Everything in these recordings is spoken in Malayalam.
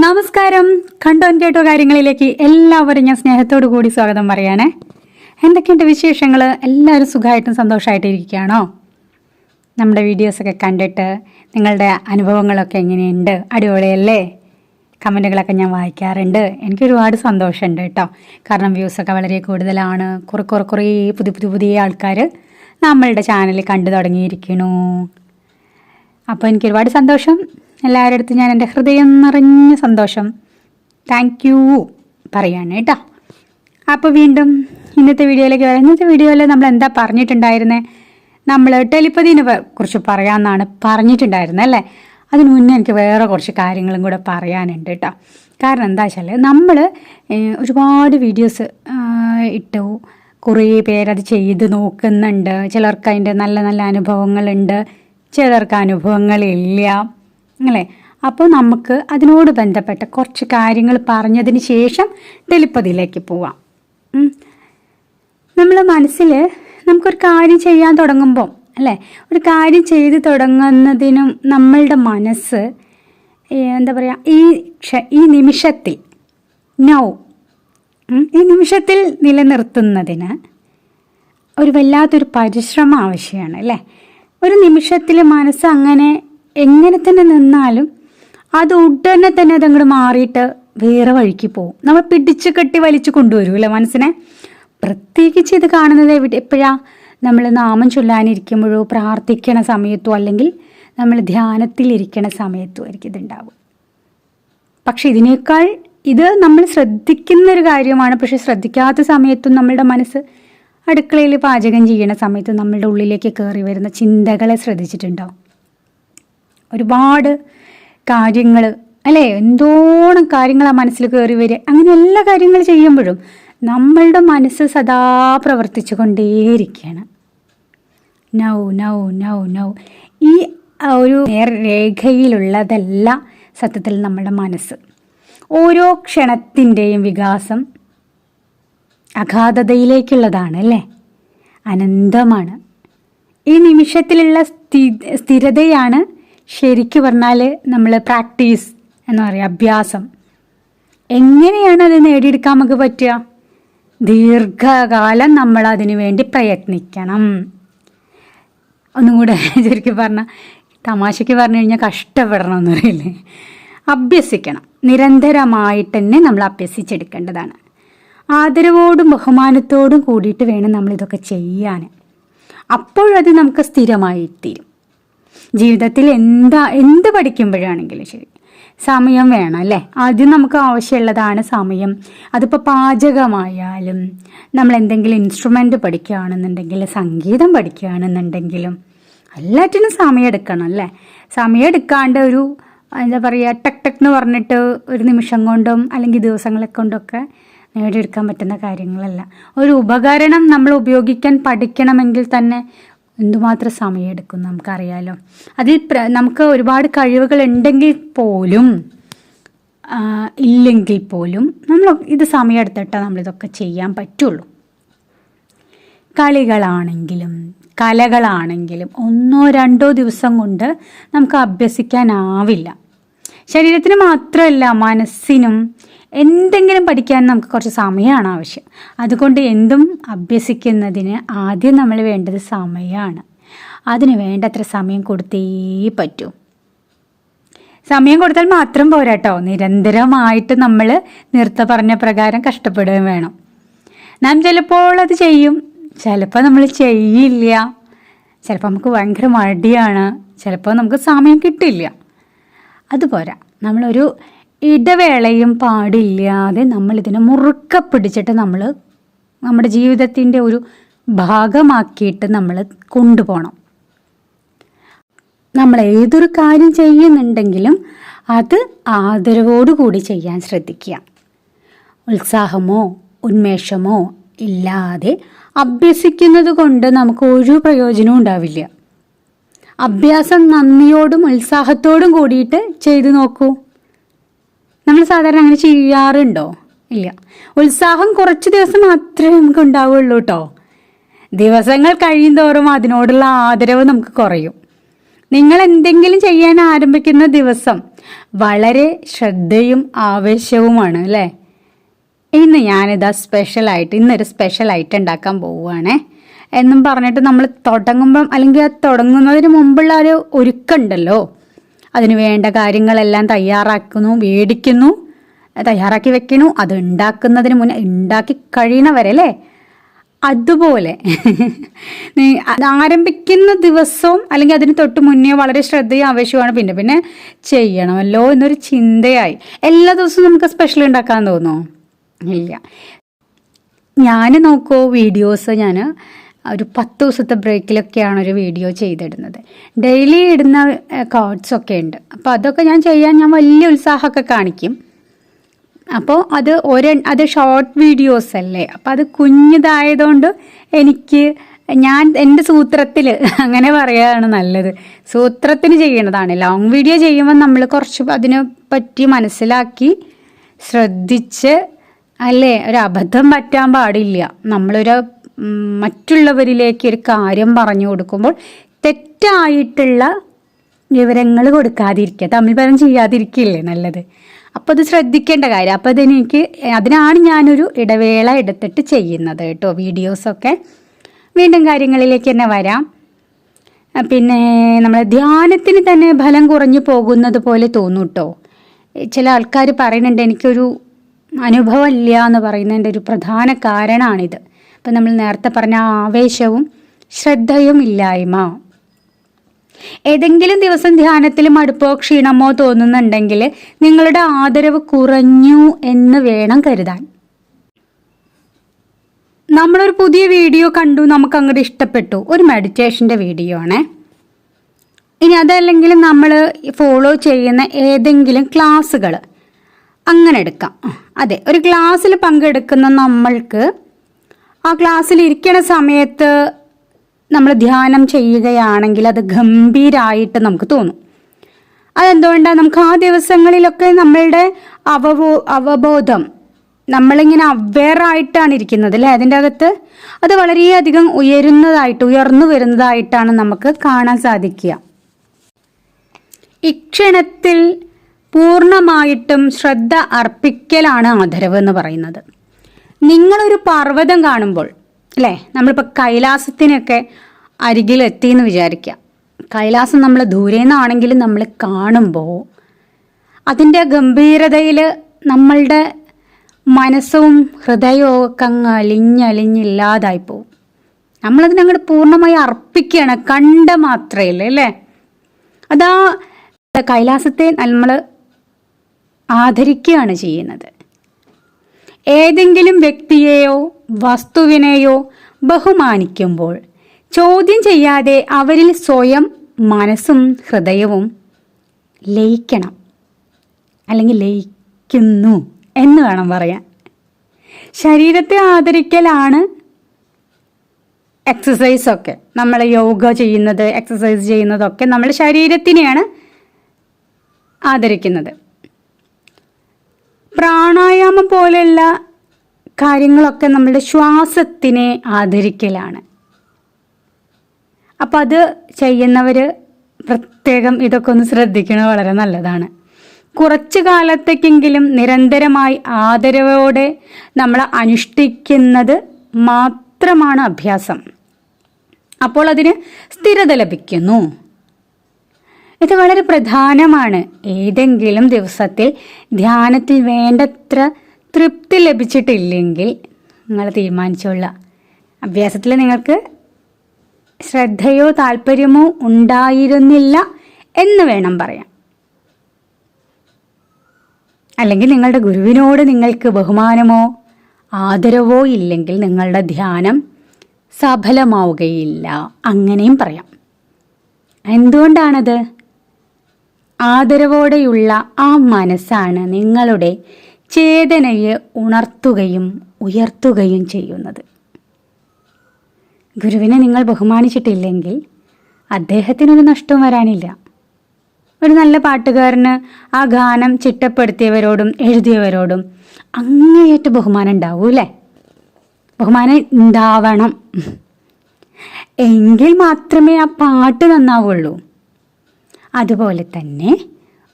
നമസ്കാരം. കണ്ടോ കേട്ടോ കാര്യങ്ങളിലേക്ക് എല്ലാവരും ഞാൻ സ്നേഹത്തോടു കൂടി സ്വാഗതം പറയാനേ. എന്തൊക്കെയുണ്ട് വിശേഷങ്ങൾ? എല്ലാവരും സുഖമായിട്ടും സന്തോഷമായിട്ടും ഇരിക്കുകയാണോ? നമ്മുടെ വീഡിയോസൊക്കെ കണ്ടിട്ട് നിങ്ങളുടെ അനുഭവങ്ങളൊക്കെ എങ്ങനെയുണ്ട്? അടിപൊളിയല്ലേ? കമൻറ്റുകളൊക്കെ ഞാൻ വായിക്കാറുണ്ട്. എനിക്ക് ഒരുപാട് സന്തോഷമുണ്ട് കേട്ടോ. കാരണം വ്യൂസൊക്കെ വളരെ കൂടുതലാണ്. കുറേ പുതിയ ആൾക്കാർ നമ്മളുടെ ചാനൽ കണ്ടു തുടങ്ങിയിരിക്കണു. അപ്പോൾ എനിക്ക് ഒരുപാട് സന്തോഷം. എല്ലാവരുടെ അടുത്ത് ഞാൻ എൻ്റെ ഹൃദയം നിറഞ്ഞ സന്തോഷം താങ്ക് യു പറയാണ് കേട്ടോ. അപ്പോൾ വീണ്ടും ഇന്നത്തെ വീഡിയോയിലേക്ക് വരാം. ഇന്നത്തെ വീഡിയോയിൽ നമ്മൾ എന്താ പറഞ്ഞിട്ടുണ്ടായിരുന്നത്? നമ്മൾ ടെലിപ്പതിനെ കുറിച്ച് പറയാമെന്നാണ് പറഞ്ഞിട്ടുണ്ടായിരുന്നത് അല്ലേ? അതിന് മുന്നേ എനിക്ക് വേറെ കുറച്ച് കാര്യങ്ങളും കൂടെ പറയാനുണ്ട് കേട്ടോ. കാരണം എന്താ വെച്ചാൽ നമ്മൾ ഒരുപാട് വീഡിയോസ് ഇട്ടു, കുറേ പേരത് ചെയ്ത് നോക്കുന്നുണ്ട്. ചിലർക്ക് അതിൻ്റെ നല്ല നല്ല അനുഭവങ്ങളുണ്ട്, ചിലർക്ക് അനുഭവങ്ങളില്ല അല്ലേ? അപ്പോൾ നമുക്ക് അതിനോട് ബന്ധപ്പെട്ട കുറച്ച് കാര്യങ്ങൾ പറഞ്ഞതിന് ശേഷം ടെലിപ്പതിയിലേക്ക് പോവാം. നമ്മളെ മനസ്സിൽ നമുക്കൊരു കാര്യം ചെയ്യാൻ തുടങ്ങുമ്പോൾ അല്ലേ, ഒരു കാര്യം ചെയ്ത് തുടങ്ങുന്നതിനും നമ്മളുടെ മനസ്സ് എന്താ പറയുക, ഈ നിമിഷത്തിൽ ഈ നിമിഷത്തിൽ നിലനിർത്തുന്നതിന് ഒരു വല്ലാത്തൊരു പരിശ്രമം ആവശ്യമാണ് അല്ലേ? ഒരു നിമിഷത്തിൽ മനസ്സ് അങ്ങനെ എങ്ങനെ തന്നെ നിന്നാലും അത് ഉടനെ തന്നെ അതങ്ങോട്ട് മാറിയിട്ട് വേറെ വഴിക്ക് പോകും. നമ്മൾ പിടിച്ച് കെട്ടി വലിച്ചു കൊണ്ടുവരും അല്ലേ മനസ്സിനെ. പ്രത്യേകിച്ച് ഇത് കാണുന്നത് എപ്പോഴാണ്? നമ്മൾ നാമം ചൊല്ലാനിരിക്കുമ്പോഴോ പ്രാർത്ഥിക്കണ സമയത്തോ അല്ലെങ്കിൽ നമ്മൾ ധ്യാനത്തിലിരിക്കണ സമയത്തോ ആയിരിക്കും ഇതുണ്ടാവും. പക്ഷെ ഇതിനേക്കാൾ ഇത് നമ്മൾ ശ്രദ്ധിക്കുന്നൊരു കാര്യമാണ്. പക്ഷെ ശ്രദ്ധിക്കാത്ത സമയത്തും നമ്മളുടെ മനസ്സ് അടുക്കളയിൽ പാചകം ചെയ്യണ സമയത്ത് നമ്മളുടെ ഉള്ളിലേക്ക് കയറി വരുന്ന ചിന്തകളെ ശ്രദ്ധിച്ചിട്ടുണ്ടാവും. ഒരുപാട് കാര്യങ്ങൾ അല്ലേ, എന്തോണം കാര്യങ്ങളാണ് മനസ്സിൽ കയറി വരിക. അങ്ങനെ എല്ലാ കാര്യങ്ങൾ ചെയ്യുമ്പോഴും നമ്മളുടെ മനസ്സ് സദാ പ്രവർത്തിച്ചു കൊണ്ടേയിരിക്കുകയാണ്. നൗ ഈ ഒരു നേർരേഖയിലുള്ളതല്ല സത്യത്തിൽ നമ്മളുടെ മനസ്സ്. ഓരോ ക്ഷണത്തിൻ്റെയും വികാസം അഗാധതയിലേക്കുള്ളതാണ് അല്ലേ, അനന്തമാണ്. ഈ നിമിഷത്തിലുള്ള സ്ഥിരതയാണ് ശരിക്കും പറഞ്ഞാൽ നമ്മൾ പ്രാക്ടീസ് എന്ന് പറയുക, അഭ്യാസം. എങ്ങനെയാണ് അത് നേടിയെടുക്കാൻ നമുക്ക് പറ്റുക? ദീർഘകാലം നമ്മൾ അതിനു വേണ്ടി പ്രയത്നിക്കണം. ഒന്നും കൂടെ ശരിക്കും പറഞ്ഞാൽ, തമാശയ്ക്ക് പറഞ്ഞു കഴിഞ്ഞാൽ കഷ്ടപ്പെടണം എന്ന് പറയില്ലേ, അഭ്യസിക്കണം. നിരന്തരമായിട്ട് തന്നെ നമ്മൾ അഭ്യസിച്ചെടുക്കേണ്ടതാണ്. ആദരവോടും ബഹുമാനത്തോടും കൂടിയിട്ട് വേണം നമ്മളിതൊക്കെ ചെയ്യാൻ. അപ്പോഴത് നമുക്ക് സ്ഥിരമായി തീരും. ജീവിതത്തിൽ എന്ത് പഠിക്കുമ്പോഴാണെങ്കിലും ശരി, സമയം വേണം അല്ലേ? ആദ്യം നമുക്ക് ആവശ്യമുള്ളതാണ് സമയം. അതിപ്പോൾ പാചകമായാലും, നമ്മൾ എന്തെങ്കിലും ഇൻസ്ട്രുമെൻ്റ് പഠിക്കുകയാണെന്നുണ്ടെങ്കിൽ, സംഗീതം പഠിക്കുകയാണെന്നുണ്ടെങ്കിലും എല്ലാറ്റിനും സമയം എടുക്കണം അല്ലേ? സമയം എടുക്കാണ്ട് ഒരു എന്താ പറയുക, ടക്ക് എന്ന് പറഞ്ഞിട്ട് ഒരു നിമിഷം കൊണ്ടും അല്ലെങ്കിൽ ദിവസങ്ങളെ കൊണ്ടൊക്കെ നേടിയെടുക്കാൻ പറ്റുന്ന കാര്യങ്ങളല്ല. ഒരു ഉപകരണം നമ്മൾ ഉപയോഗിക്കാൻ പഠിക്കണമെങ്കിൽ തന്നെ എന്തുമാത്രം സമയമെടുക്കും നമുക്കറിയാലോ. അതിൽ നമുക്ക് ഒരുപാട് കഴിവുകൾ ഉണ്ടെങ്കിൽ പോലും ഇല്ലെങ്കിൽ പോലും നമ്മൾ ഇത് സമയമെടുത്തിട്ടാണ് നമ്മളിതൊക്കെ ചെയ്യാൻ പറ്റുള്ളൂ. കളികളാണെങ്കിലും കലകളാണെങ്കിലും 1-2 ദിവസം കൊണ്ട് നമുക്ക് അഭ്യസിക്കാനാവില്ല. ശരീരത്തിന് മാത്രമല്ല, മനസ്സിനും എന്തെങ്കിലും പഠിക്കാൻ നമുക്ക് കുറച്ച് സമയമാണ് ആവശ്യം. അതുകൊണ്ട് എന്തും അഭ്യസിക്കുന്നതിന് ആദ്യം നമ്മൾ വേണ്ടത് സമയമാണ്. അതിന് വേണ്ടത്ര സമയം കൊടുത്തേ പറ്റൂ. സമയം കൊടുത്താൽ മാത്രം പോരാട്ടോ, നിരന്തരമായിട്ട് നമ്മൾ നേരത്തെ പറഞ്ഞ പ്രകാരം കഷ്ടപ്പെടുകയും വേണം. നാം ചിലപ്പോൾ അത് ചെയ്യും, ചിലപ്പോൾ നമ്മൾ ചെയ്യില്ല. ചിലപ്പോൾ നമുക്ക് ഭയങ്കര മടിയാണ്, ചിലപ്പോൾ നമുക്ക് സമയം കിട്ടില്ല. അതുപോരാ, നമ്മളൊരു ഇടവേളയും പാടില്ലാതെ നമ്മളിതിനെ മുറുക്കെ പിടിച്ചിട്ട് നമ്മൾ നമ്മുടെ ജീവിതത്തിൻ്റെ ഒരു ഭാഗമാക്കിയിട്ട് നമ്മൾ കൊണ്ടുപോകണം. നമ്മൾ ഏതൊരു കാര്യം ചെയ്യുന്നുണ്ടെങ്കിലും അത് ആദരവോടുകൂടി ചെയ്യാൻ ശ്രദ്ധിക്കുക. ഉത്സാഹമോ ഉന്മേഷമോ ഇല്ലാതെ അഭ്യസിക്കുന്നത് കൊണ്ട് നമുക്ക് ഒരു പ്രയോജനവും ഉണ്ടാവില്ല. അഭ്യാസം നന്ദിയോടും ഉത്സാഹത്തോടും കൂടിയിട്ട് ചെയ്തു നോക്കൂ. നമ്മൾ സാധാരണ അങ്ങനെ ചെയ്യാറുണ്ടോ? ഇല്ല. ഉത്സാഹം കുറച്ച് ദിവസം മാത്രമേ നമുക്ക് ഉണ്ടാവുള്ളൂ കേട്ടോ. ദിവസങ്ങൾ കഴിയുന്തോറും അതിനോടുള്ള ആദരവ് നമുക്ക് കുറയും. നിങ്ങൾ എന്തെങ്കിലും ചെയ്യാൻ ആരംഭിക്കുന്ന ദിവസം വളരെ ശ്രദ്ധയും ആവേശവുമാണ് അല്ലേ. ഇന്ന് ഞാനിതാ ഇന്നൊരു സ്പെഷ്യലായിട്ട് ഉണ്ടാക്കാൻ പോവുകയാണേ എന്നും പറഞ്ഞിട്ട് നമ്മൾ തുടങ്ങുമ്പം അല്ലെങ്കിൽ അത് തുടങ്ങുന്നതിന് മുമ്പുള്ള ഒരു ഒരുക്കമുണ്ടല്ലോ, അതിന് വേണ്ട കാര്യങ്ങളെല്ലാം മേടിക്കുന്നു, തയ്യാറാക്കി വെക്കുന്നു, അത് ഉണ്ടാക്കുന്നതിന് മുന്നേ ഉണ്ടാക്കി കഴിയണവരെ അല്ലേ. അതുപോലെ ആരംഭിക്കുന്ന ദിവസവും അല്ലെങ്കിൽ അതിന് തൊട്ട് മുന്നേ വളരെ ശ്രദ്ധയും ആവശ്യമാണ്. പിന്നെ പിന്നെ ചെയ്യണമല്ലോ എന്നൊരു ചിന്തയായി. എല്ലാ ദിവസവും നമുക്ക് സ്പെഷ്യൽ ഉണ്ടാക്കാൻ തോന്നുമോ? ഇല്ല. ഞാൻ നോക്കൂ വീഡിയോസ് ഞാൻ ഒരു 10 ദിവസത്തെ ബ്രേക്കിലൊക്കെയാണ് ഒരു വീഡിയോ ചെയ്തിടുന്നത്. ഡെയിലി ഇടുന്ന കോഡ്സൊക്കെ ഉണ്ട്. അപ്പോൾ അതൊക്കെ ഞാൻ വലിയ ഉത്സാഹമൊക്കെ കാണിക്കും. അപ്പോൾ അത് ഷോർട്ട് വീഡിയോസ് അല്ലേ, അപ്പോൾ അത് കുഞ്ഞിതായതുകൊണ്ട് എൻ്റെ സൂത്രത്തിൽ അങ്ങനെ പറയുകയാണ് നല്ലത്. സൂത്രത്തിന് ചെയ്യണതാണ്. ലോങ് വീഡിയോ ചെയ്യുമ്പോൾ നമ്മൾ കുറച്ച് അതിനെ പറ്റി മനസ്സിലാക്കി ശ്രദ്ധിച്ച് അല്ലേ, ഒരു അബദ്ധം പറ്റാൻ പാടില്ല. നമ്മളൊരു മറ്റുള്ളവരിലേക്ക് ഒരു കാര്യം പറഞ്ഞു കൊടുക്കുമ്പോൾ തെറ്റായിട്ടുള്ള വിവരങ്ങൾ കൊടുക്കാതിരിക്കുക, തമ്മിൽ പരം ചെയ്യാതിരിക്കില്ലേ നല്ലത്. അപ്പോൾ അത് ശ്രദ്ധിക്കേണ്ട കാര്യം. അപ്പോൾ അതിനാണ് ഞാനൊരു ഇടവേള എടുത്തിട്ട് ചെയ്യുന്നത് കേട്ടോ വീഡിയോസൊക്കെ. വീണ്ടും കാര്യങ്ങളിലേക്ക് തന്നെ വരാം. പിന്നെ നമ്മൾ ധ്യാനത്തിന് തന്നെ ഫലം കുറഞ്ഞു പോകുന്നത് പോലെ തോന്നും കേട്ടോ. ചില ആൾക്കാർ പറയുന്നുണ്ട്, എനിക്കൊരു അനുഭവമില്ല എന്ന് പറയുന്നതിൻ്റെ ഒരു പ്രധാന കാരണമാണിത്. അപ്പം നമ്മൾ നേരത്തെ പറഞ്ഞ ആവേശവും ശ്രദ്ധയും ഇല്ലായ്മ. ഏതെങ്കിലും ദിവസം ധ്യാനത്തിൽ മടുപ്പോ ക്ഷീണമോ തോന്നുന്നുണ്ടെങ്കിൽ നിങ്ങളുടെ ആദരവ് കുറഞ്ഞു എന്ന് വേണം കരുതാൻ. നമ്മളൊരു പുതിയ വീഡിയോ കണ്ടു, നമുക്ക് അങ്ങോട്ട് ഇഷ്ടപ്പെട്ടു, ഒരു മെഡിറ്റേഷൻ്റെ വീഡിയോ ആണേ. ഇനി അതല്ലെങ്കിൽ നമ്മൾ ഫോളോ ചെയ്യുന്ന ഏതെങ്കിലും ക്ലാസ്സുകൾ അങ്ങനെ എടുക്കാം. അതെ, ഒരു ക്ലാസ്സിൽ പങ്കെടുക്കുന്ന നമ്മൾക്ക് ആ ക്ലാസ്സിൽ ഇരിക്കണ സമയത്ത് നമ്മൾ ധ്യാനം ചെയ്യുകയാണെങ്കിൽ അത് ഗംഭീരമായിട്ട് നമുക്ക് തോന്നും. അതെന്തുകൊണ്ടാണ്? നമുക്ക് ആ ദിവസങ്ങളിലൊക്കെ നമ്മളുടെ അവബോധം നമ്മളിങ്ങനെ അവെയറായിട്ടാണ് ഇരിക്കുന്നത് അല്ലേ, അതിൻ്റെ അകത്ത് അത് വളരെയധികം ഉയർന്നു വരുന്നതായിട്ടാണ് നമുക്ക് കാണാൻ സാധിക്കുക. ഇക്ഷണത്തിൽ പൂർണ്ണമായിട്ടും ശ്രദ്ധ അർപ്പിക്കലാണ് ആദരവ് എന്ന് പറയുന്നത്. നിങ്ങളൊരു പർവ്വതം കാണുമ്പോൾ അല്ലേ, നമ്മളിപ്പോൾ കൈലാസത്തിനൊക്കെ അരികിലെത്തിയെന്ന് വിചാരിക്കുക. കൈലാസം നമ്മൾ ദൂരെ നിന്നാണെങ്കിലും നമ്മൾ കാണുമ്പോൾ അതിൻ്റെ ഗംഭീരതയിൽ നമ്മളുടെ മനസ്സും ഹൃദയവും ഒക്കെ അങ്ങ് അലിഞ്ഞില്ലാതായി പോവും. നമ്മളതിനങ്ങോട്ട് പൂർണ്ണമായി അർപ്പിക്കുകയാണ്, കണ്ട മാത്രമല്ല അല്ലേ. അതാ കൈലാസത്തെ നമ്മൾ ആദരിക്കുകയാണ് ചെയ്യുന്നത്. ഏതെങ്കിലും വ്യക്തിയെയോ വസ്തുവിനെയോ ബഹുമാനിക്കുമ്പോൾ ചോദ്യം ചെയ്യാതെ അവരിൽ സ്വയം മനസ്സും ഹൃദയവും ലയിക്കണം, അല്ലെങ്കിൽ ലയിക്കുന്നു എന്ന് വേണം പറയാൻ. ശരീരത്തെ ആദരിക്കലാണ് എക്സസൈസൊക്കെ. നമ്മൾ യോഗ ചെയ്യുന്നത്, എക്സസൈസ് ചെയ്യുന്നതൊക്കെ നമ്മൾ ശരീരത്തിനെയാണ് ആദരിക്കുന്നത്. പ്രാണായാമം പോലെയുള്ള കാര്യങ്ങളൊക്കെ നമ്മളുടെ ശ്വാസത്തിനെ ആദരിക്കലാണ്. അപ്പം അത് ചെയ്യുന്നവർ പ്രത്യേകം ഇതൊക്കെ ഒന്ന് ശ്രദ്ധിക്കുന്നത് വളരെ നല്ലതാണ്. കുറച്ചു കാലത്തേക്കെങ്കിലും നിരന്തരമായി ആദരവോടെ നമ്മൾ അനുഷ്ഠിക്കുന്നത് മാത്രമാണ് അഭ്യാസം. അപ്പോൾ അതിന് സ്ഥിരത ലഭിക്കുന്നു. ഇത് വളരെ പ്രധാനമാണ്. ഏതെങ്കിലും ദിവസത്തിൽ ധ്യാനത്തിൽ വേണ്ടത്ര തൃപ്തി ലഭിച്ചിട്ടില്ലെങ്കിൽ നിങ്ങൾ തീരുമാനിച്ചുള്ള അഭ്യാസത്തിൽ നിങ്ങൾക്ക് ശ്രദ്ധയോ താല്പര്യമോ ഉണ്ടായിരുന്നില്ല എന്ന് വേണം പറയാൻ. അല്ലെങ്കിൽ നിങ്ങളുടെ ഗുരുവിനോട് നിങ്ങൾക്ക് ബഹുമാനമോ ആദരവോ ഇല്ലെങ്കിൽ നിങ്ങളുടെ ധ്യാനം സഫലമാവുകയില്ല, അങ്ങനെയും പറയാം. എന്തുകൊണ്ടാണത്? ആദരവോടെയുള്ള ആ മനസ്സാണ് നിങ്ങളുടെ ചേതനയെ ഉണർത്തുകയും ഉയർത്തുകയും ചെയ്യുന്നത്. ഗുരുവിനെ നിങ്ങൾ ബഹുമാനിച്ചിട്ടില്ലെങ്കിൽ അദ്ദേഹത്തിനൊരു നഷ്ടവും വരാനില്ല. ഒരു നല്ല പാട്ടുകാരന് ആ ഗാനം ചിട്ടപ്പെടുത്തിയവരോടും എഴുതിയവരോടും അങ്ങേയറ്റ ബഹുമാനം ഉണ്ടാവൂല്ലേ? ബഹുമാനം ഉണ്ടാവണം, എങ്കിൽ മാത്രമേ ആ പാട്ട് നന്നാവുള്ളൂ. അതുപോലെ തന്നെ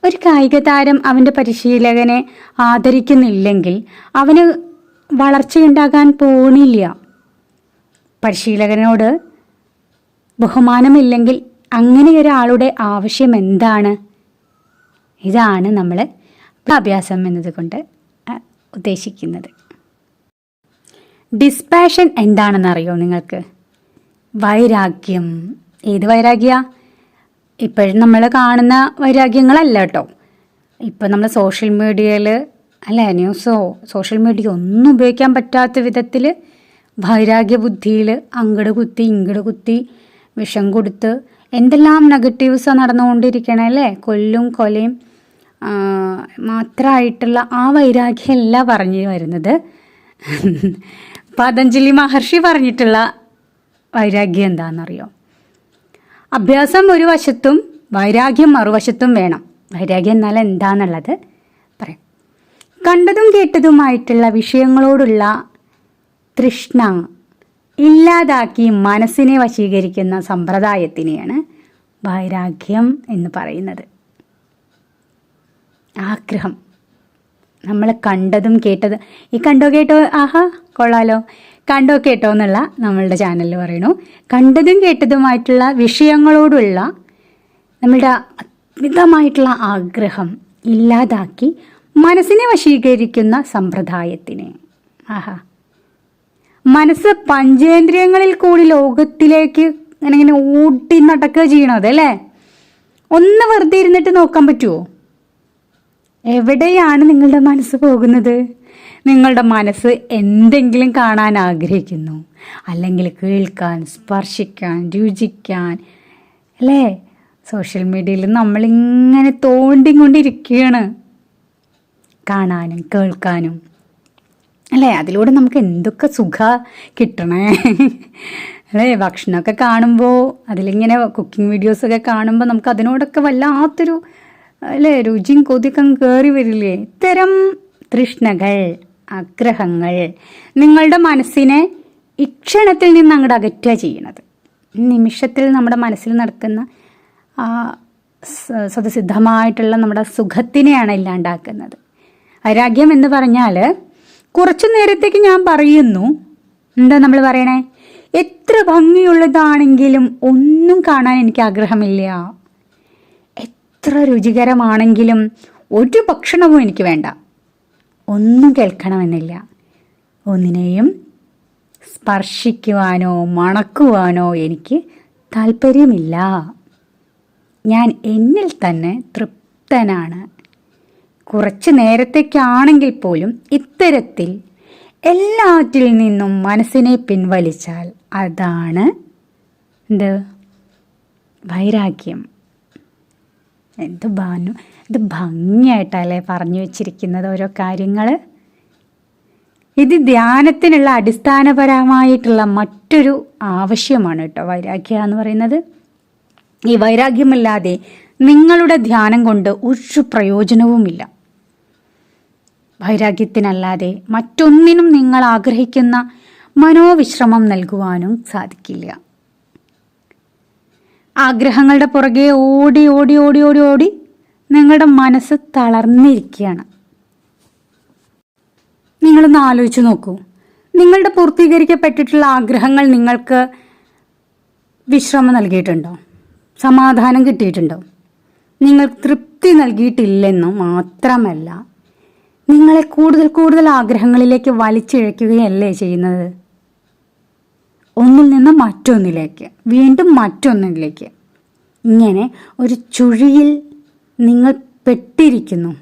ഒരു കായിക താരം അവൻ്റെ പരിശീലകനെ ആദരിക്കുന്നില്ലെങ്കിൽ അവന് വളർച്ചയുണ്ടാകാൻ പോണില്ല. പരിശീലകനോട് ബഹുമാനമില്ലെങ്കിൽ അങ്ങനെ ഒരാളുടെ ആവശ്യം എന്താണ്? ഇതാണ് നമ്മൾ അഭ്യാസം എന്നതുകൊണ്ട് ഉദ്ദേശിക്കുന്നത്. ഡിസ്പാഷൻ എന്താണെന്നറിയോ നിങ്ങൾക്ക്? വൈരാഗ്യം. ഏത് വൈരാഗ്യ? ഇപ്പോഴും നമ്മൾ കാണുന്ന വൈരാഗ്യങ്ങളല്ല കേട്ടോ. ഇപ്പം നമ്മൾ സോഷ്യൽ മീഡിയയിൽ അല്ലേ, ന്യൂസോ സോഷ്യൽ മീഡിയ ഒന്നും ഉപയോഗിക്കാൻ പറ്റാത്ത വിധത്തിൽ വൈരാഗ്യ ബുദ്ധിയിൽ അങ്ങട് കുത്തി ഇങ്ങട് കുത്തി വിഷം കൊടുത്ത് എന്തെല്ലാം നെഗറ്റീവ്സാണ് നടന്നുകൊണ്ടിരിക്കണേ അല്ലേ. കൊല്ലും കൊലയും മാത്രമായിട്ടുള്ള ആ വൈരാഗ്യമല്ല പറഞ്ഞു വരുന്നത്. പതഞ്ജലി മഹർഷി പറഞ്ഞിട്ടുള്ള വൈരാഗ്യം എന്താണെന്നറിയോ? അഭ്യാസം ഒരു വശത്തും വൈരാഗ്യം മറുവശത്തും വേണം. വൈരാഗ്യം എന്നാൽ എന്താണെന്നുള്ളത് പറയാം. കണ്ടതും കേട്ടതുമായിട്ടുള്ള വിഷയങ്ങളോടുള്ള തൃഷ്ണ ഇല്ലാതാക്കി മനസ്സിനെ വശീകരിക്കുന്ന സമ്പ്രദായത്തിനെയാണ് വൈരാഗ്യം എന്ന് പറയുന്നത്. ആഗ്രഹം. നമ്മൾ കണ്ടതും കേട്ടതും, ഈ കണ്ടോ കേട്ടോ, ആഹാ കൊള്ളാലോ, കണ്ടോ കേട്ടോ എന്നുള്ള നമ്മളുടെ ചാനലിൽ പറയണു. കണ്ടതും കേട്ടതുമായിട്ടുള്ള വിഷയങ്ങളോടുള്ള നമ്മളുടെ അമിതമായിട്ടുള്ള ആഗ്രഹം ഇല്ലാതാക്കി മനസ്സിനെ വശീകരിക്കുന്ന സമ്പ്രദായത്തിനെ. ആഹാ, മനസ്സ് പഞ്ചേന്ദ്രിയങ്ങളിൽ കൂടി ലോകത്തിലേക്ക് ഇങ്ങനെ ഓടി നടക്കുക ചെയ്യണത് അല്ലേ. ഒന്ന് വെറുതെ ഇരുന്നിട്ട് നോക്കാൻ പറ്റുമോ? എവിടെയാണ് നിങ്ങളുടെ മനസ്സ് പോകുന്നത്? നിങ്ങളുടെ മനസ്സ് എന്തെങ്കിലും കാണാൻ ആഗ്രഹിക്കുന്നു, അല്ലെങ്കിൽ കേൾക്കാൻ, സ്പർശിക്കാൻ, രുചിക്കാൻ അല്ലേ. സോഷ്യൽ മീഡിയയിൽ നമ്മളിങ്ങനെ തോണ്ടിക്കൊണ്ടിരിക്കുകയാണ്, കാണാനും കേൾക്കാനും അല്ലേ. അതിലൂടെ നമുക്ക് എന്തൊക്കെ സുഖ കിട്ടണേ അല്ലേ. ഭക്ഷണമൊക്കെ കാണുമ്പോൾ, അതിലിങ്ങനെ കുക്കിംഗ് വീഡിയോസൊക്കെ കാണുമ്പോൾ നമുക്ക് അതിനോടൊക്കെ വല്ലാത്തൊരു അല്ലേ രുചിയും കൊതിയൊക്കെ കയറി വരില്ലേ. ഇത്തരം തൃഷ്ണകൾ, ആഗ്രഹങ്ങൾ നിങ്ങളുടെ മനസ്സിനെ ഇക്ഷണത്തിൽ നിന്ന് അങ്ങോട്ട് അകറ്റുക ചെയ്യണത്. നിമിഷത്തിൽ നമ്മുടെ മനസ്സിൽ നടക്കുന്ന സ്വതസിദ്ധമായിട്ടുള്ള നമ്മുടെ സുഖത്തിനെയാണ് ഇല്ലാണ്ടാക്കുന്നത്. വൈരാഗ്യം എന്ന് പറഞ്ഞാൽ കുറച്ചു നേരത്തേക്ക് ഞാൻ പറയുന്നു, എന്താ നമ്മൾ പറയണേ, എത്ര ഭംഗിയുള്ളതാണെങ്കിലും ഒന്നും കാണാൻ എനിക്ക് ആഗ്രഹമില്ല, എത്ര രുചികരമാണെങ്കിലും ഒരു ഭക്ഷണവും എനിക്ക് വേണ്ട, ഒന്നും കേൾക്കണമെന്നില്ല, ഒന്നിനെയും സ്പർശിക്കുവാനോ മണക്കുവാനോ എനിക്ക് താല്പര്യമില്ല, ഞാൻ എന്നിൽ തന്നെ തൃപ്തനാണ്. കുറച്ച് നേരത്തേക്കാണെങ്കിൽ പോലും ഇത്തരത്തിൽ എല്ലാറ്റിൽ നിന്നും മനസ്സിനെ പിൻവലിച്ചാൽ അതാണ് എന്ത്? വൈരാഗ്യം. ഇത് ഭംഗിയായിട്ടല്ലേ പറഞ്ഞു വെച്ചിരിക്കുന്നത് ഓരോ കാര്യങ്ങൾ. ഇത് ധ്യാനത്തിനുള്ള അടിസ്ഥാനപരമായിട്ടുള്ള മറ്റൊരു ആവശ്യമാണ് കേട്ടോ വൈരാഗ്യം എന്ന് പറയുന്നത്. ഈ വൈരാഗ്യമില്ലാതെ നിങ്ങളുടെ ധ്യാനം കൊണ്ട് ഒരു പ്രയോജനവുമില്ല. വൈരാഗ്യത്തിനല്ലാതെ മറ്റൊന്നിനും നിങ്ങൾ ആഗ്രഹിക്കുന്ന മനോവിശ്രമം നൽകുവാനും സാധിക്കില്ല. ആഗ്രഹങ്ങളുടെ പുറകെ ഓടി ഓടി ഓടി ഓടി ഓടി നിങ്ങളുടെ മനസ്സ് തളർന്നിരിക്കുകയാണ്. നിങ്ങളൊന്ന് ആലോചിച്ച് നോക്കൂ. നിങ്ങളുടെ പൂർത്തീകരിക്കപ്പെട്ടിട്ടുള്ള ആഗ്രഹങ്ങൾ നിങ്ങൾക്ക് വിശ്രമം നൽകിയിട്ടുണ്ടോ? സമാധാനം കിട്ടിയിട്ടുണ്ടോ? നിങ്ങൾ തൃപ്തി നൽകിയിട്ടില്ലെന്നു മാത്രമല്ല, നിങ്ങളെ കൂടുതൽ കൂടുതൽ ആഗ്രഹങ്ങളിലേക്ക് വലിച്ചിഴയ്ക്കുകയല്ലേ ചെയ്യുന്നത്. ഒന്നിൽ നിന്ന് മറ്റൊന്നിലേക്ക്, വീണ്ടും മറ്റൊന്നിലേക്ക്, ഇങ്ങനെ ഒരു ചുഴിയിൽ നിങ്ങൾ പെട്ടിരിക്കുന്നു.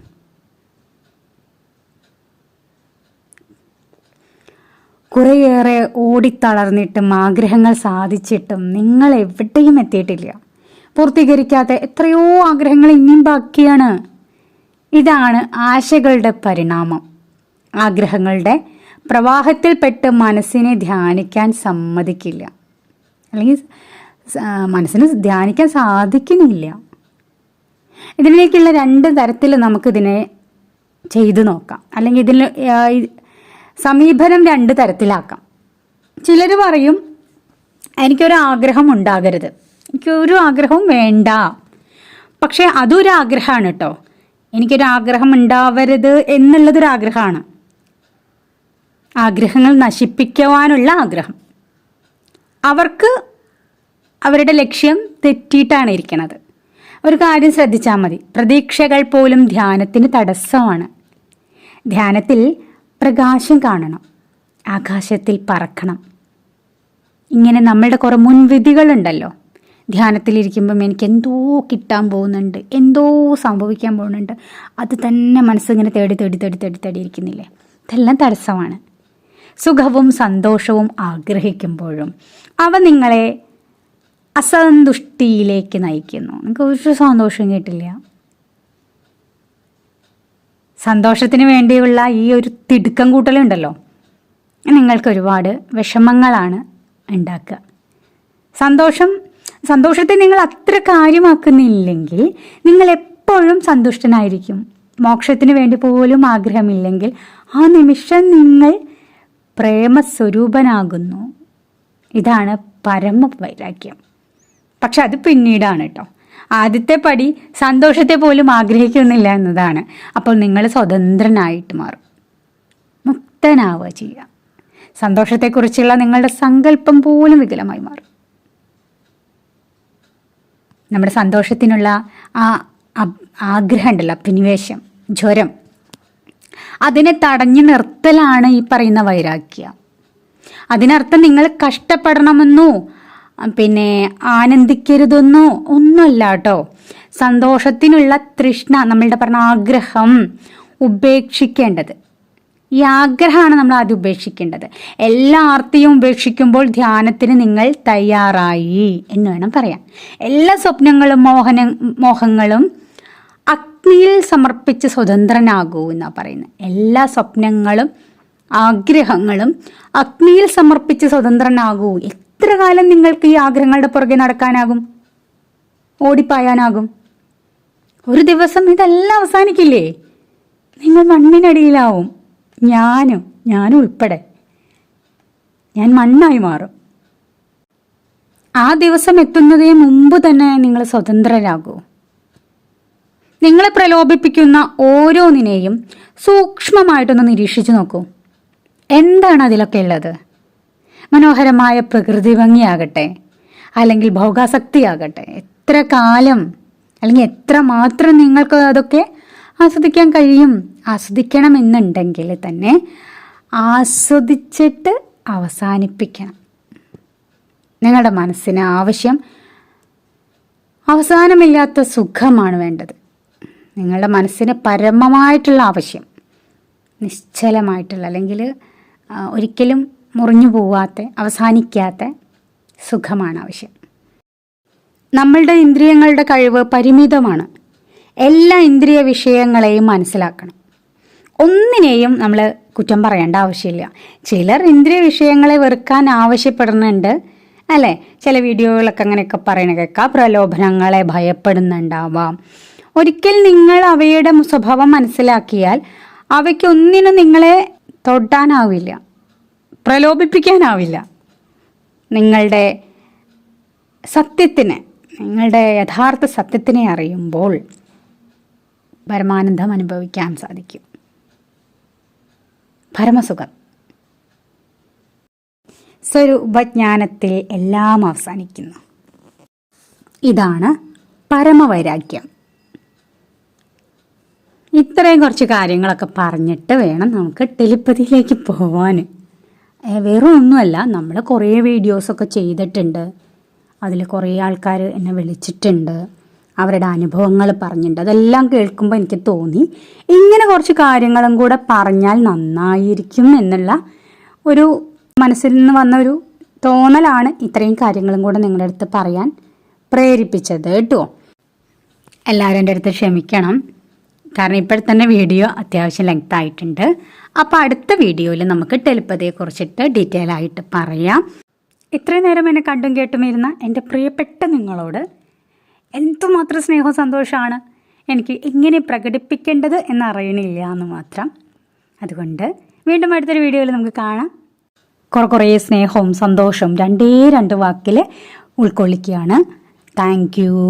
കുറേയേറെ ഓടിത്തളർന്നിട്ടും ആഗ്രഹങ്ങൾ സാധിച്ചിട്ടും നിങ്ങൾ എവിടെയും എത്തിയിട്ടില്ല. പൂർത്തീകരിക്കാത്ത എത്രയോ ആഗ്രഹങ്ങൾ ഇനിയും ബാക്കിയാണ്. ഇതാണ് ആശകളുടെ പരിണാമം. ആഗ്രഹങ്ങളുടെ പ്രവാഹത്തിൽപ്പെട്ട് മനസ്സിനെ ധ്യാനിക്കാൻ സമ്മതിക്കില്ല, അല്ലെങ്കിൽ മനസ്സിന് ധ്യാനിക്കാൻ സാധിക്കുന്നില്ല. ഇതിലേക്കുള്ള രണ്ട് തരത്തിൽ നമുക്കിതിനെ ചെയ്തു നോക്കാം, അല്ലെങ്കിൽ ഇതിൽ സമീപനം രണ്ട് തരത്തിലാക്കാം. ചിലർ പറയും എനിക്കൊരു ആഗ്രഹം ഉണ്ടാകരുത്, എനിക്കൊരു ആഗ്രഹവും വേണ്ട. പക്ഷേ അതൊരു ആഗ്രഹമാണ് കേട്ടോ. എനിക്കൊരു ആഗ്രഹം ഉണ്ടാവരുത് എന്നുള്ളതൊരാഗ്രഹമാണ്. ആഗ്രഹങ്ങൾ നശിപ്പിക്കുവാനുള്ള ആഗ്രഹം. അവർക്ക് അവരുടെ ലക്ഷ്യം തെറ്റിയിട്ടാണ് ഇരിക്കുന്നത്. ഒരു കാര്യം ശ്രദ്ധിച്ചാൽ മതി, പ്രതീക്ഷകൾ പോലും ധ്യാനത്തിന് തടസ്സമാണ്. ധ്യാനത്തിൽ പ്രകാശം കാണണം, ആകാശത്തിൽ പറക്കണം. ഇങ്ങനെ നമ്മളുടെ കുറേ മുൻവിധികളുണ്ടല്ലോ. ധ്യാനത്തിലിരിക്കുമ്പം എനിക്ക് എന്തോ കിട്ടാൻ പോകുന്നുണ്ട്, എന്തോ സംഭവിക്കാൻ പോകുന്നുണ്ട്, അത് തന്നെ മനസ്സിങ്ങനെ തേടി തേടി തേടി തേടി തേടി ഇരിക്കുന്നില്ലേ? ഇതെല്ലാം തടസ്സമാണ്. സുഖവും സന്തോഷവും ആഗ്രഹിക്കുമ്പോഴും അവ നിങ്ങളെ അസന്തുഷ്ടിയിലേക്ക് നയിക്കുന്നു. നിങ്ങൾക്ക് ഒരു സന്തോഷവും കിട്ടില്ല. സന്തോഷത്തിന് വേണ്ടിയുള്ള ഈ ഒരു തിടുക്കം കൂട്ടലുണ്ടല്ലോ, നിങ്ങൾക്ക് ഒരുപാട് വിഷമങ്ങളാണ് ഉണ്ടാക്കുക. സന്തോഷത്തെ നിങ്ങൾ അത്ര കാര്യമാക്കുന്നില്ലെങ്കിൽ നിങ്ങൾ എപ്പോഴും സന്തുഷ്ടനായിരിക്കും. മോക്ഷത്തിന് വേണ്ടി പോലും ആഗ്രഹമില്ലെങ്കിൽ ആ നിമിഷം നിങ്ങൾ പ്രേമസ്വരൂപനാകുന്നു. ഇതാണ് പരമവൈരാഗ്യം. പക്ഷെ അത് പിന്നീടാണ് കേട്ടോ. ആദ്യത്തെ പടി സന്തോഷത്തെ പോലും ആഗ്രഹിക്കുന്നില്ല എന്നതാണ്. അപ്പോൾ നിങ്ങൾ സ്വതന്ത്രനായിട്ട് മാറും, മുക്തനാവുക ചെയ്യുക. സന്തോഷത്തെക്കുറിച്ചുള്ള നിങ്ങളുടെ സങ്കല്പം പോലും വികലമായി മാറും. നമ്മുടെ സന്തോഷത്തിനുള്ള ആ ആഗ്രഹം ഉണ്ടല്ലോ, അഭിനിവേശം, ജ്വരം, അതിനെ തടഞ്ഞു നിർത്തലാണ് ഈ പറയുന്ന വൈരാഗ്യം. അതിനർത്ഥം നിങ്ങൾ കഷ്ടപ്പെടണമെന്നോ പിന്നെ ആനന്ദിക്കരുതെന്നോ ഒന്നുമല്ല കേട്ടോ. സന്തോഷത്തിനുള്ള തൃഷ്ണ, നമ്മളുടെ പറഞ്ഞ ആഗ്രഹം ഉപേക്ഷിക്കേണ്ടത്. ഈ ആഗ്രഹമാണ് നമ്മൾ ആദ്യം ഉപേക്ഷിക്കേണ്ടത്. എല്ലാ ആർത്തിയും ഉപേക്ഷിക്കുമ്പോൾ ധ്യാനത്തിന് നിങ്ങൾ തയ്യാറായി എന്ന് വേണം പറയാൻ. എല്ലാ സ്വപ്നങ്ങളും മോഹങ്ങളും അഗ്നിയിൽ സമർപ്പിച്ച് സ്വതന്ത്രനാകൂ എന്നാണ് പറയുന്നത്. എല്ലാ സ്വപ്നങ്ങളും ആഗ്രഹങ്ങളും അഗ്നിയിൽ സമർപ്പിച്ച് സ്വതന്ത്രനാകൂ. എത്ര കാലം നിങ്ങൾക്ക് ഈ ആഗ്രഹങ്ങളുടെ പുറകെ നടക്കാനാകും, ഓടിപ്പായാനാകും? ഒരു ദിവസം ഇതെല്ലാം അവസാനിക്കില്ലേ? നിങ്ങൾ മണ്ണിനടിയിലാവും. ഞാനും ഉൾപ്പെടെ ഞാൻ മണ്ണായി മാറും. ആ ദിവസം എത്തുന്നതിന് മുമ്പ് തന്നെ നിങ്ങൾ സ്വതന്ത്രരാകൂ. നിങ്ങളെ പ്രലോഭിപ്പിക്കുന്ന ഓരോന്നിനെയും സൂക്ഷ്മമായിട്ടൊന്ന് നിരീക്ഷിച്ചു നോക്കൂ. എന്താണ് അതിലൊക്കെ ഉള്ളത്? മനോഹരമായ പ്രകൃതി ഭംഗിയാകട്ടെ, അല്ലെങ്കിൽ ഭോഗാസക്തിയാകട്ടെ, എത്ര കാലം അല്ലെങ്കിൽ എത്ര മാത്രം നിങ്ങൾക്ക് അതൊക്കെ ആസ്വദിക്കാൻ കഴിയും? ആസ്വദിക്കണമെന്നുണ്ടെങ്കിൽ തന്നെ ആസ്വദിച്ചിട്ട് അവസാനിപ്പിക്കണം. നിങ്ങളുടെ മനസ്സിന് ആവശ്യം അവസാനമില്ലാത്ത സുഖമാണ് വേണ്ടത്. നിങ്ങളുടെ മനസ്സിന് പരമമായിട്ടുള്ള ആവശ്യം നിശ്ചലമായിട്ടുള്ള, അല്ലെങ്കിൽ ഒരിക്കലും മുറിഞ്ഞു പോവാത്ത, അവസാനിക്കാത്ത സുഖമാണ് ആവശ്യം. നമ്മളുടെ ഇന്ദ്രിയങ്ങളുടെ കഴിവ് പരിമിതമാണ്. എല്ലാ ഇന്ദ്രിയ വിഷയങ്ങളെയും മനസ്സിലാക്കണം. ഒന്നിനെയും നമ്മൾ കുറ്റം പറയേണ്ട ആവശ്യമില്ല. ചിലർ ഇന്ദ്രിയ വിഷയങ്ങളെ വെറുക്കാൻ ആവശ്യപ്പെടുന്നുണ്ട് അല്ലേ? ചില വീഡിയോകളൊക്കെ അങ്ങനെയൊക്കെ പറയണ കേൾക്കാം. പ്രലോഭനങ്ങളെ ഭയപ്പെടുന്നുണ്ടാവാം. ഒരിക്കൽ നിങ്ങൾ അവയുടെ സ്വഭാവം മനസ്സിലാക്കിയാൽ അവയ്ക്കൊന്നിനും നിങ്ങളെ തൊടാനാവില്ല, പ്രലോഭിപ്പിക്കാനാവില്ല. നിങ്ങളുടെ സത്യത്തിനെ, നിങ്ങളുടെ യഥാർത്ഥ സത്യത്തിനെ അറിയുമ്പോൾ പരമാനന്ദം അനുഭവിക്കാൻ സാധിക്കും. പരമസുഖം. സ്വരൂപജ്ഞാനത്തിൽ എല്ലാം അവസാനിക്കുന്നു. ഇതാണ് പരമവൈരാഗ്യം. ഇത്രയും കുറച്ച് കാര്യങ്ങളൊക്കെ പറഞ്ഞിട്ട് വേണം നമുക്ക് ടെലിപ്പതിയിലേക്ക് പോവാൻ. വേറെ ഒന്നുമല്ല, നമ്മൾ കുറേ വീഡിയോസൊക്കെ ചെയ്തിട്ടുണ്ട്. അതിൽ കുറേ ആൾക്കാർ എന്നെ വിളിച്ചിട്ടുണ്ട്, അവരുടെ അനുഭവങ്ങൾ പറഞ്ഞിട്ടുണ്ട്. അതെല്ലാം കേൾക്കുമ്പോൾ എനിക്ക് തോന്നി ഇങ്ങനെ കുറച്ച് കാര്യങ്ങളും കൂടെ പറഞ്ഞാൽ നന്നായിരിക്കും എന്നുള്ള ഒരു മനസ്സിൽ നിന്ന് വന്ന ഒരു തോന്നലാണ് ഇത്രയും കാര്യങ്ങളും കൂടെ നിങ്ങളുടെ അടുത്ത് പറയാൻ പ്രേരിപ്പിച്ചത് കേട്ടോ. എല്ലാവരും എൻ്റെ അടുത്ത് ക്ഷമിക്കണം, കാരണം ഇപ്പോഴത്തന്നെ വീഡിയോ അത്യാവശ്യം ലെങ്ത് ആയിട്ടുണ്ട്. അപ്പോൾ അടുത്ത വീഡിയോയിൽ നമുക്ക് ടെലിപ്പതിയെക്കുറിച്ചിട്ട് ഡീറ്റെയിൽ ആയിട്ട് പറയാം. ഇത്രയും നേരം എന്നെ കണ്ടും കേട്ടും ഇരുന്ന എൻ്റെ പ്രിയപ്പെട്ട നിങ്ങളോട് എന്തുമാത്രം സ്നേഹവും സന്തോഷമാണ് എനിക്ക് എങ്ങനെ പ്രകടിപ്പിക്കേണ്ടത് എന്നറിയണില്ല എന്ന് മാത്രം. അതുകൊണ്ട് വീണ്ടും അടുത്തൊരു വീഡിയോയിൽ നമുക്ക് കാണാം. കുറേ സ്നേഹവും സന്തോഷവും രണ്ട് വാക്കിൽ ഉൾക്കൊള്ളിക്കുകയാണ്. Thank you.